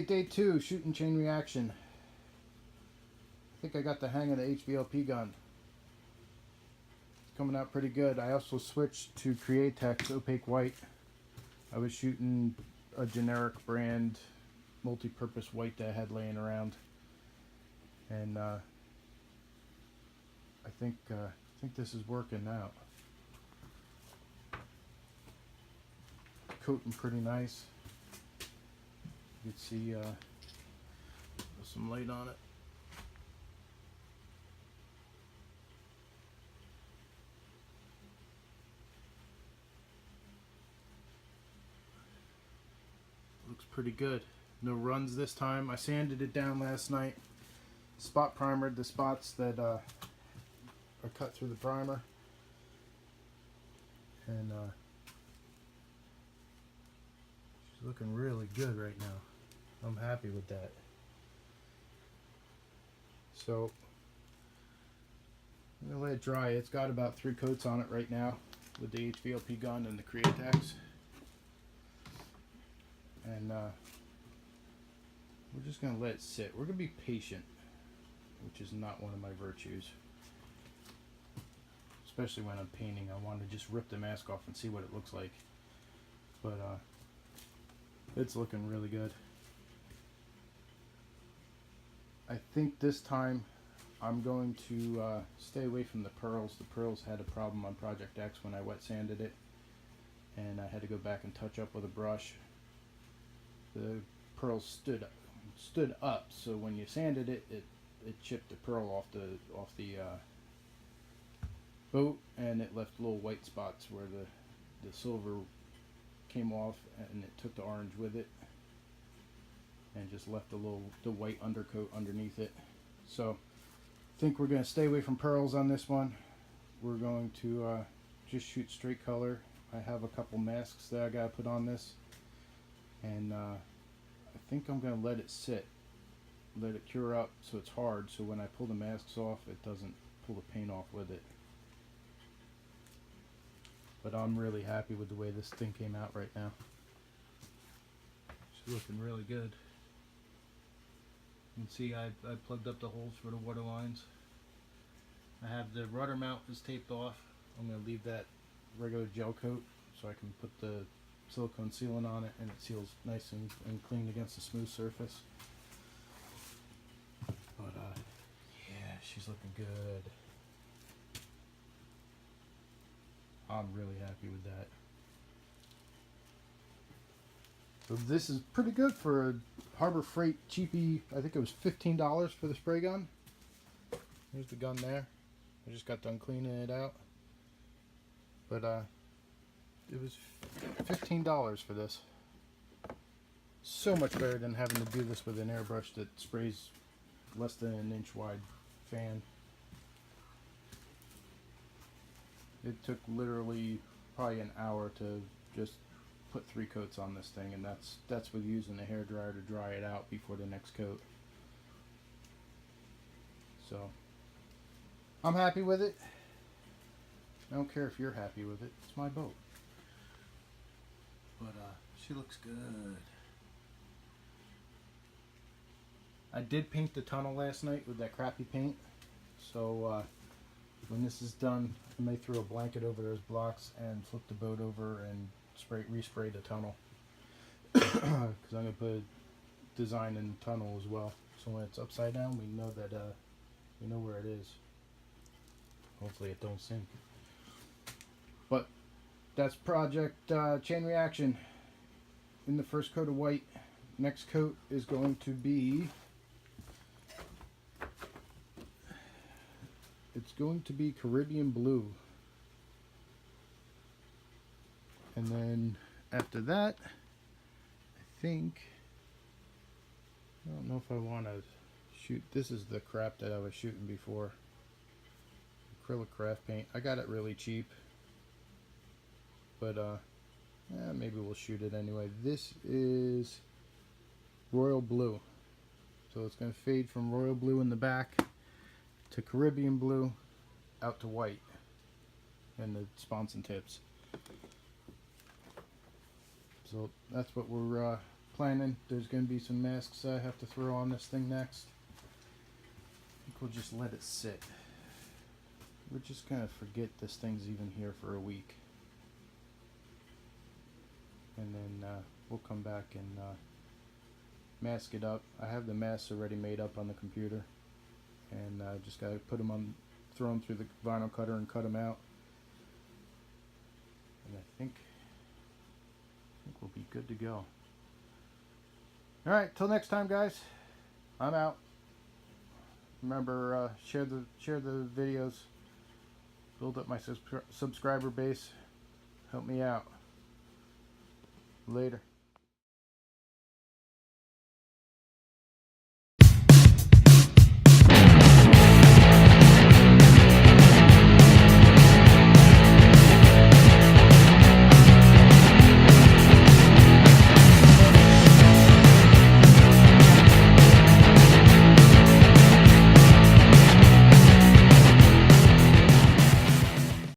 Alright, day 2, shooting chain reaction. I think I got the hang of the HVLP gun. It's coming out pretty good. I also switched to Createx Opaque White. I was shooting a generic brand multi-purpose white that I had laying around. And I think this is working out. Coating pretty nice. You can see there's some light on it. Looks pretty good. No runs this time. I sanded it down last night. Spot primered the spots that are cut through the primer. And she's looking really good right now. I'm happy with that. So I'm gonna let it dry. It's got about 3 coats on it right now with the HVLP gun and the Createx. And we're just gonna let it sit. We're gonna be patient, which is not one of my virtues. Especially when I'm painting, I want to just rip the mask off and see what it looks like. But it's looking really good. I think this time I'm going to stay away from the pearls. The pearls had a problem on Project X when I wet sanded it, and I had to go back and touch up with a brush. The pearls stood up, so when you sanded it, it chipped the pearl off the boat, and it left little white spots where the silver came off, and it took the orange with it and just left the white undercoat underneath it. So I think we're going to stay away from pearls on this one. We're going to just shoot straight color. I have a couple masks that I got to put on this, and I think I'm going to let it sit, let it cure up so it's hard, so when I pull the masks off it doesn't pull the paint off with it. But I'm really happy with the way this thing came out right now. It's looking really good. You can see I plugged up the holes for the water lines. I have the rudder mount is taped off. I'm going to leave that regular gel coat so I can put the silicone sealant on it, and it seals nice and clean against a smooth surface. But yeah, she's looking good. I'm really happy with that. So this is pretty good for a Harbor Freight cheapie. I think it was $15 for the spray gun. Here's the gun there. I just got done cleaning it out. But it was $15 for this. So much better than having to do this with an airbrush that sprays less than an inch wide fan. It took literally probably an hour to just put 3 coats on this thing, and that's with using a hairdryer to dry it out before the next coat. So I'm happy with it. I don't care if you're happy with it. It's my boat. But she looks good. I did paint the tunnel last night with that crappy paint. So when this is done, I may throw a blanket over those blocks and flip the boat over and respray the tunnel. Because I'm going to put a design in the tunnel as well. So when it's upside down, we know that we know where it is. Hopefully it don't sink. But that's Project Chain Reaction in the first coat of white. Next coat is going to be, it's going to be Caribbean Blue. And then after that, I think, I don't know if I want to shoot, this is the crap that I was shooting before. Acrylic craft paint. I got it really cheap. But maybe we'll shoot it anyway. This is Royal Blue. So it's going to fade from Royal Blue in the back to Caribbean Blue out to white. And the sponson tips. So that's what we're planning. There's going to be some masks I have to throw on this thing next. I think we'll just let it sit. We're just going to forget this thing's even here for a week. And then we'll come back and mask it up. I have the masks already made up on the computer. And just got to put them on, throw them through the vinyl cutter and cut them out. And I think we'll be good to go. Alright, till next time, guys. I'm out. Remember, share the videos. Build up my subscriber base. Help me out. Later.